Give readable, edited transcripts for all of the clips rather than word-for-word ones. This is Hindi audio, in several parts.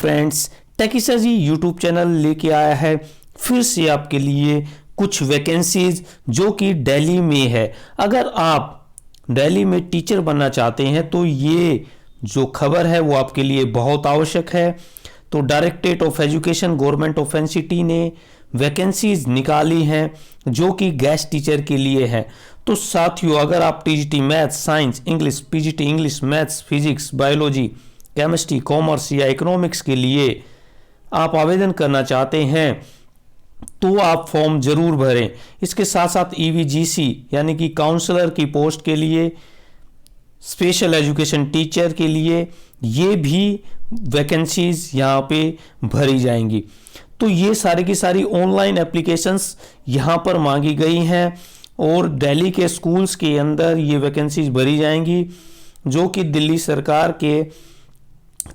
फ्रेंड्स, टेकिसर जी यूट्यूब चैनल लेके आया है फिर से आपके लिए कुछ वैकेंसीज जो कि दिल्ली में है। अगर आप दिल्ली में टीचर बनना चाहते हैं तो ये जो खबर है वो आपके लिए बहुत आवश्यक है। तो directorate of education government of NCT ने वैकेंसीज निकाली हैं जो कि गेस्ट टीचर के लिए है। तो साथियों, अगर आप TGT maths, science, English, PGT English, maths, physics, biology, chemistry, commerce या इकोनॉमिक्स के लिए आप आवेदन करना चाहते हैं तो आप फॉर्म जरूर भरें। इसके साथ साथ ईवीजीसी यानी कि काउंसलर की पोस्ट के लिए, स्पेशल एजुकेशन टीचर के लिए ये भी वैकेंसीज यहाँ पे भरी जाएंगी। तो ये सारी की सारी ऑनलाइन एप्लीकेशंस यहाँ पर मांगी गई हैं और दिल्ली के स्कूल्स के अंदर ये वैकेंसीज भरी जाएंगी जो कि दिल्ली सरकार के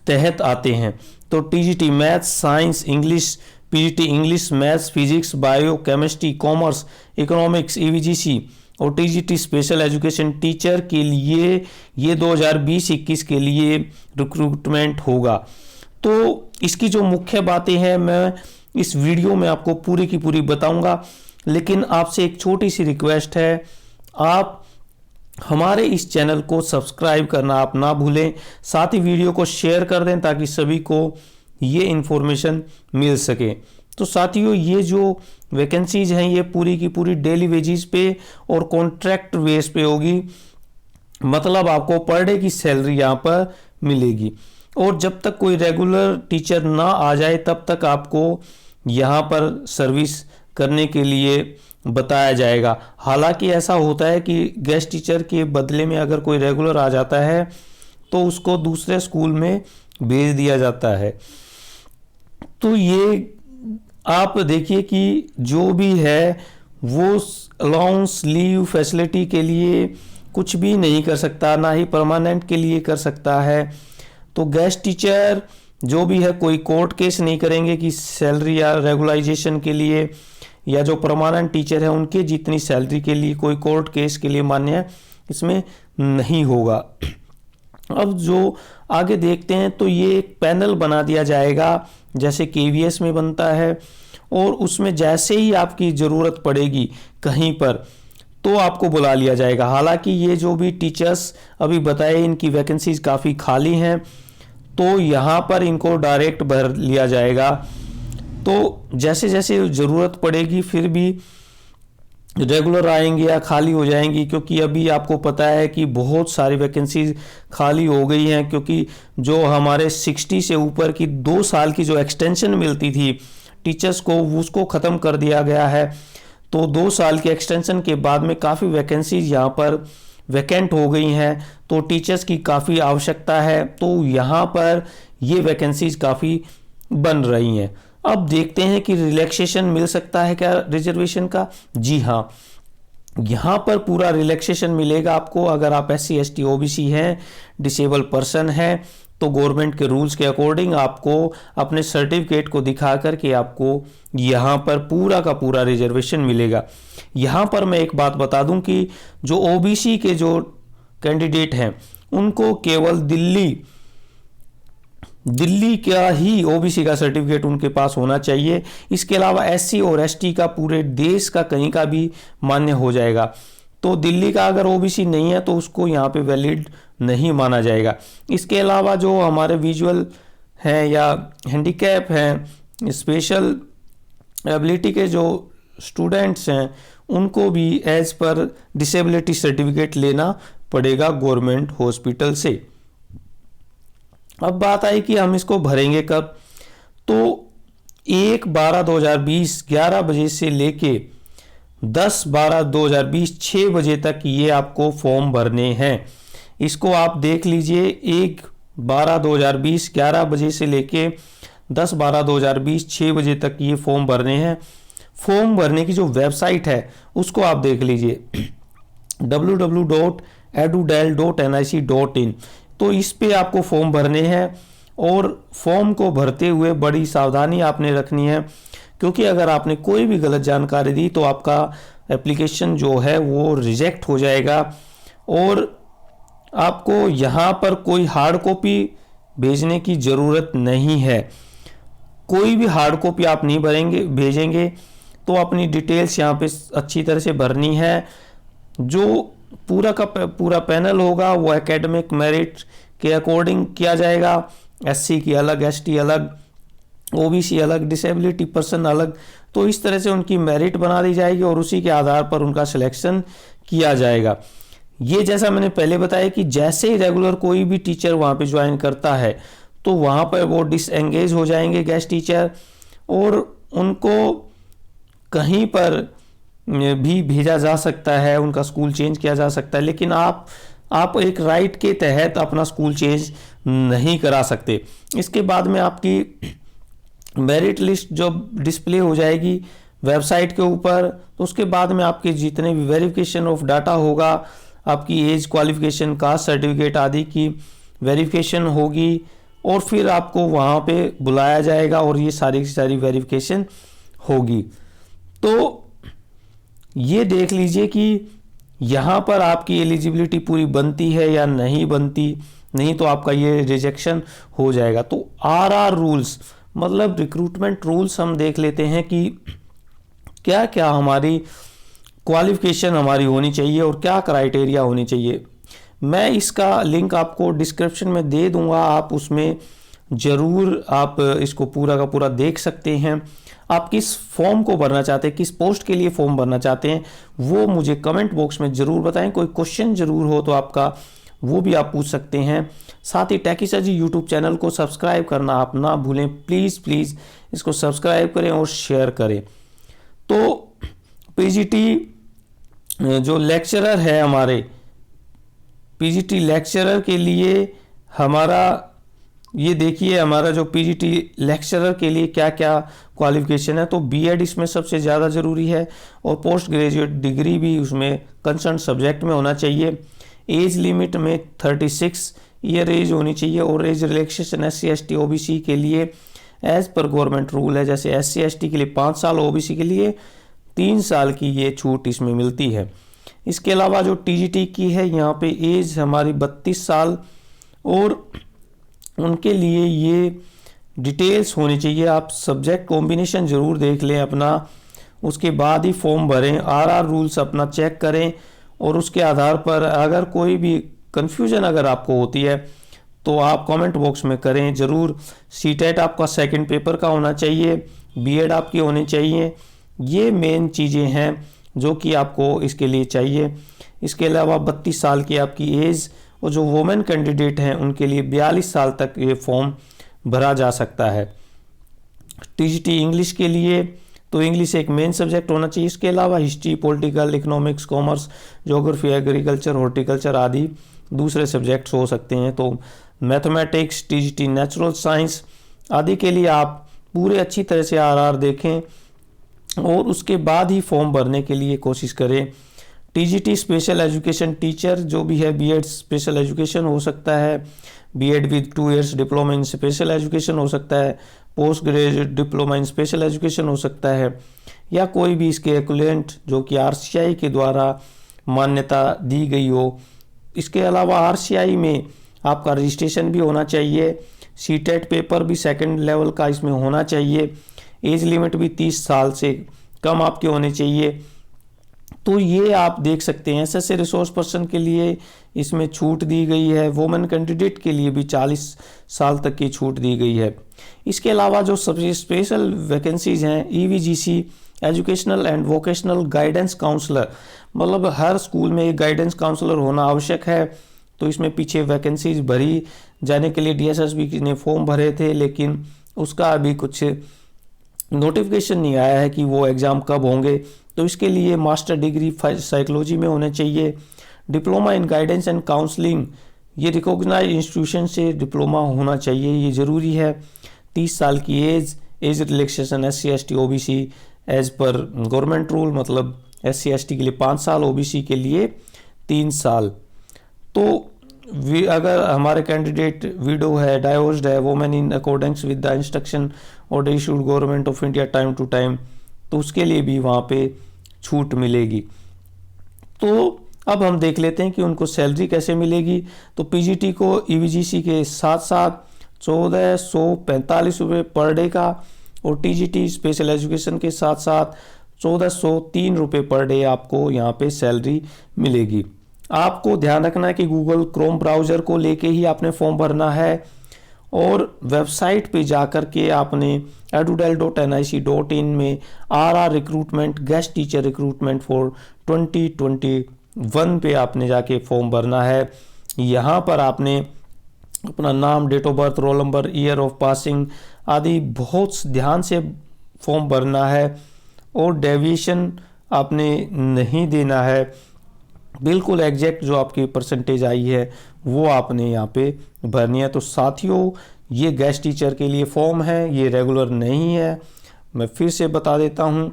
तहत आते हैं। तो TGT maths, science, English, PGT English, maths, physics, bio, chemistry, commerce, economics, EVGC और टीजीटी स्पेशल एजुकेशन टीचर के लिए ये 2020-21 के लिए रिक्रूटमेंट होगा। तो इसकी जो मुख्य बातें हैं मैं इस वीडियो में आपको पूरी की पूरी बताऊंगा, लेकिन आपसे एक छोटी सी रिक्वेस्ट है, आप हमारे इस चैनल को सब्सक्राइब करना आप ना भूलें, साथ ही वीडियो को शेयर कर दें ताकि सभी को ये इन्फॉर्मेशन मिल सके। तो साथियों, ये जो वैकेंसीज हैं ये पूरी की पूरी डेली वेजेस पे और कॉन्ट्रैक्ट बेस पे होगी, मतलब आपको पर डे की सैलरी यहाँ पर मिलेगी और जब तक कोई रेगुलर टीचर ना आ जाए तब तक आपको यहाँ पर सर्विस करने के लिए बताया जाएगा। हालांकि ऐसा होता है कि गेस्ट टीचर के बदले में अगर कोई रेगुलर आ जाता है तो उसको दूसरे स्कूल में भेज दिया जाता है। तो ये आप देखिए कि जो भी है वो अलाउंस, लीव, फैसिलिटी के लिए कुछ भी नहीं कर सकता, ना ही परमानेंट के लिए कर सकता है। तो गेस्ट टीचर जो भी है कोई कोर्ट केस नहीं करेंगे कि सैलरी या रेगुलाइजेशन के लिए, या जो परमानेंट टीचर है उनके जितनी सैलरी के लिए कोई कोर्ट केस के लिए मान्य इसमें नहीं होगा। अब जो आगे देखते हैं तो ये एक पैनल बना दिया जाएगा जैसे केवीएस में बनता है, और उसमें जैसे ही आपकी ज़रूरत पड़ेगी कहीं पर तो आपको बुला लिया जाएगा। हालांकि ये जो भी टीचर्स अभी बताए इनकी वैकेंसीज काफ़ी खाली हैं, तो यहाँ पर इनको डायरेक्ट भर लिया जाएगा। तो जैसे जैसे ज़रूरत पड़ेगी फिर भी रेगुलर आएंगे या खाली हो जाएंगी, क्योंकि अभी आपको पता है कि बहुत सारी वैकेंसीज खाली हो गई हैं, क्योंकि जो हमारे 60 से ऊपर की 2 साल की जो एक्सटेंशन मिलती थी टीचर्स को उसको ख़त्म कर दिया गया है। तो 2 साल के एक्सटेंशन के बाद में काफ़ी वैकेंसीज यहाँ पर वैकेंट हो गई हैं, तो टीचर्स की काफ़ी आवश्यकता है। तो यहाँ पर ये वैकेंसीज काफ़ी बन रही हैं। अब देखते हैं कि रिलैक्सेशन मिल सकता है क्या रिजर्वेशन का। जी हाँ, यहाँ पर पूरा रिलैक्सेशन मिलेगा आपको अगर आप SC ST OBC हैं, डिसेबल पर्सन हैं, तो गवर्नमेंट के रूल्स के अकॉर्डिंग आपको अपने सर्टिफिकेट को दिखा करके आपको यहाँ पर पूरा का पूरा रिजर्वेशन मिलेगा। यहाँ पर मैं एक बात बता दूं कि जो OBC के जो कैंडिडेट हैं उनको केवल दिल्ली का ही OBC का सर्टिफिकेट उनके पास होना चाहिए। इसके अलावा SC और ST का पूरे देश का कहीं का भी मान्य हो जाएगा। तो दिल्ली का अगर OBC नहीं है तो उसको यहाँ पे वैलिड नहीं माना जाएगा। इसके अलावा जो हमारे विजुअल हैं या हैंडीकैप हैं, स्पेशल एबिलिटी के जो स्टूडेंट्स हैं उनको भी एज पर डिसेबिलिटी सर्टिफिकेट लेना पड़ेगा गवर्नमेंट हॉस्पिटल से। अब बात आई कि हम इसको भरेंगे कब। तो 1/12/2020 11 बजे से लेके 10/12/2020 6 बजे तक ये आपको फॉर्म भरने हैं। इसको आप देख लीजिए, 1/12/2020 11 बजे से लेके 10/12/2020 6 बजे तक ये फॉर्म भरने हैं। फॉर्म भरने की जो वेबसाइट है उसको आप देख लीजिए www.edudel.nic.in। तो इस पे आपको फॉर्म भरने हैं और फॉर्म को भरते हुए बड़ी सावधानी आपने रखनी है, क्योंकि अगर आपने कोई भी गलत जानकारी दी तो आपका एप्लीकेशन जो है वो रिजेक्ट हो जाएगा और आपको यहाँ पर कोई हार्ड कॉपी भेजने की ज़रूरत नहीं है। कोई भी हार्ड कॉपी आप नहीं भेजेंगे। तो अपनी डिटेल्स यहाँ पे अच्छी तरह से भरनी है। जो पूरा का पूरा पैनल होगा वो एकेडमिक मेरिट के अकॉर्डिंग किया जाएगा। एससी की अलग, एसटी अलग, ओबीसी अलग, डिसेबिलिटी पर्सन अलग। तो इस तरह से उनकी मेरिट बना दी जाएगी और उसी के आधार पर उनका सिलेक्शन किया जाएगा। ये जैसा मैंने पहले बताया कि जैसे ही रेगुलर कोई भी टीचर वहाँ पे ज्वाइन करता है तो वहाँ पर वो डिसएंगेज हो जाएंगे गेस्ट टीचर, और उनको कहीं पर भी भेजा जा सकता है, उनका स्कूल चेंज किया जा सकता है। लेकिन आप एक राइट के तहत अपना स्कूल चेंज नहीं करा सकते। इसके बाद में आपकी मेरिट लिस्ट जो डिस्प्ले हो जाएगी वेबसाइट के ऊपर, तो उसके बाद में आपके जितने भी वेरिफिकेशन ऑफ डाटा होगा, आपकी एज, क्वालिफिकेशन, कास्ट सर्टिफिकेट आदि की वेरिफिकेशन होगी और फिर आपको वहाँ पे बुलाया जाएगा और ये सारी की सारी वेरिफिकेशन होगी। तो ये देख लीजिए कि यहाँ पर आपकी एलिजिबिलिटी पूरी बनती है या नहीं बनती, नहीं तो आपका ये रिजेक्शन हो जाएगा। तो आरआर रूल्स मतलब रिक्रूटमेंट रूल्स हम देख लेते हैं कि क्या क्या हमारी क्वालिफिकेशन हमारी होनी चाहिए और क्या क्राइटेरिया होनी चाहिए। मैं इसका लिंक आपको डिस्क्रिप्शन में दे दूंगा, आप उसमें ज़रूर आप इसको पूरा का पूरा देख सकते हैं। आप किस फॉर्म को भरना चाहते हैं, किस पोस्ट के लिए फॉर्म भरना चाहते हैं, वो मुझे कमेंट बॉक्स में ज़रूर बताएं। कोई क्वेश्चन ज़रूर हो तो आपका वो भी आप पूछ सकते हैं। साथ ही टेकी सर जी यूट्यूब चैनल को सब्सक्राइब करना आप ना भूलें, प्लीज़ प्लीज़ इसको सब्सक्राइब करें और शेयर करें। तो पीजीटी जो लेक्चरर है हमारे, पीजीटी लेक्चरर के लिए हमारा ये देखिए, हमारा जो पीजीटी लेक्चरर के लिए क्या क्या क्वालिफिकेशन है। तो बीएड इसमें सबसे ज़्यादा ज़रूरी है और पोस्ट ग्रेजुएट डिग्री भी उसमें कंसर्न सब्जेक्ट में होना चाहिए। एज लिमिट में 36 ईयर एज होनी चाहिए और as relaxation SC ST OBC के लिए एज पर गवर्नमेंट रूल है। जैसे SC ST के लिए 5 साल, OBC के लिए 3 साल की ये छूट इसमें मिलती है। इसके अलावा जो TGT की है यहाँ पे एज हमारी 32 साल और उनके लिए ये डिटेल्स होनी चाहिए। आप सब्जेक्ट कॉम्बिनेशन ज़रूर देख लें अपना, उसके बाद ही फॉर्म भरें। आरआर रूल्स अपना चेक करें और उसके आधार पर अगर कोई भी कन्फ्यूजन अगर आपको होती है तो आप कमेंट बॉक्स में करें ज़रूर। सीटेट आपका सेकंड पेपर का होना चाहिए, बीएड आपकी होनी चाहिए। ये मेन चीज़ें हैं जो कि आपको इसके लिए चाहिए। इसके अलावा 32 साल की आपकी एज और जो वुमेन कैंडिडेट हैं उनके लिए 42 साल तक ये फॉर्म भरा जा सकता है। टीजीटी इंग्लिश के लिए तो इंग्लिश एक मेन सब्जेक्ट होना चाहिए। इसके अलावा history, political, economics, commerce, geography, agriculture, horticulture आदि दूसरे सब्जेक्ट्स हो सकते हैं। तो मैथमेटिक्स, टीजीटी नेचुरल साइंस आदि के लिए आप पूरे अच्छी तरह से आरआर देखें और उसके बाद ही फॉर्म भरने के लिए कोशिश करें। टीजीटी स्पेशल एजुकेशन टीचर जो भी है, बीएड स्पेशल एजुकेशन हो सकता है, BEd with 2 years diploma in special education हो सकता है, post graduate diploma in special education हो सकता है, या कोई भी इसके इक्विवेलेंट जो कि आरसीआई के द्वारा मान्यता दी गई हो। इसके अलावा आरसीआई में आपका रजिस्ट्रेशन भी होना चाहिए। सीटेट पेपर भी सेकंड लेवल का इसमें होना चाहिए। एज लिमिट भी 30 साल से कम आपके होने चाहिए। तो ये आप देख सकते हैं। एसएससी रिसोर्स पर्सन के लिए इसमें छूट दी गई है। वुमेन कैंडिडेट के लिए भी 40 साल तक की छूट दी गई है। इसके अलावा जो सबसे स्पेशल वैकेंसीज हैं, EVGC educational and vocational guidance counsellor, मतलब हर स्कूल में एक गाइडेंस काउंसलर होना आवश्यक है। तो इसमें पीछे वैकेंसीज भरी जाने के लिए डीएसएसबी ने फॉर्म भरे थे, लेकिन उसका अभी कुछ नोटिफिकेशन नहीं आया है कि वो एग्ज़ाम कब होंगे। तो इसके लिए मास्टर डिग्री साइकोलॉजी में होने चाहिए। Diploma in guidance and counselling, ये रिकॉग्नाइज्ड इंस्टीट्यूशन से डिप्लोमा होना चाहिए, ये ज़रूरी है। 30 साल की age relaxation SC ST OBC as per government rule, मतलब SC ST के लिए 5 साल, OBC के लिए 3 साल। तो अगर हमारे कैंडिडेट विडो है, डाइवोर्स्ड है, women in accordance with the instruction और issued government of India time to time, तो उसके लिए भी वहाँ पे छूट मिलेगी। तो अब हम देख लेते हैं कि उनको सैलरी कैसे मिलेगी। तो पीजीटी को ईवीजीसी के साथ साथ 1445 पर डे का, और TGT स्पेशल एजुकेशन के साथ साथ 1403 रुपये पर डे आपको यहाँ पे सैलरी मिलेगी। आपको ध्यान रखना है कि गूगल क्रोम ब्राउज़र को लेके ही आपने फॉर्म भरना है, और वेबसाइट पे जाकर के आपने edudel.nic.in में RR recruitment guest teacher recruitment for 2021 पे आपने जाके फॉर्म भरना है। यहाँ पर आपने अपना नाम, date of birth, roll number, year of passing आदि बहुत ध्यान से फॉर्म भरना है, और डेविएशन आपने नहीं देना है। बिल्कुल एग्जैक्ट जो आपकी परसेंटेज आई है वो आपने यहाँ पे भरनी है। तो साथियों, ये गेस्ट टीचर के लिए फॉर्म है, ये रेगुलर नहीं है। मैं फिर से बता देता हूँ,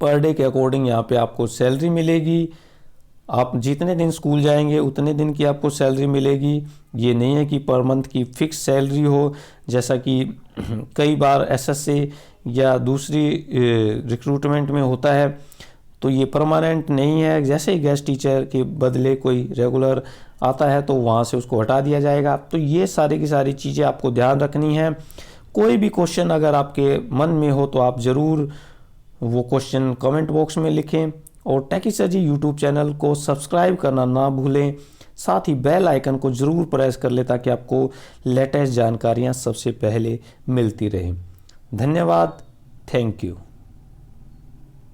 पर डे के अकॉर्डिंग यहाँ पे आपको सैलरी मिलेगी। आप जितने दिन स्कूल जाएंगे उतने दिन की आपको सैलरी मिलेगी। ये नहीं है कि पर मंथ की फिक्स सैलरी हो, जैसा कि कई बार SSA या दूसरी रिक्रूटमेंट में होता है। तो ये परमानेंट नहीं है। जैसे ही गेस्ट टीचर के बदले कोई रेगुलर आता है तो वहाँ से उसको हटा दिया जाएगा। तो ये सारी की सारी चीज़ें आपको ध्यान रखनी है। कोई भी क्वेश्चन अगर आपके मन में हो तो आप ज़रूर वो क्वेश्चन कमेंट बॉक्स में लिखें, और टेकी सर जी यूट्यूब चैनल को सब्सक्राइब करना ना भूलें। साथ ही बेल आइकन को ज़रूर प्रेस कर लें ताकि आपको लेटेस्ट जानकारियाँ सबसे पहले मिलती रहें। धन्यवाद। Thank you.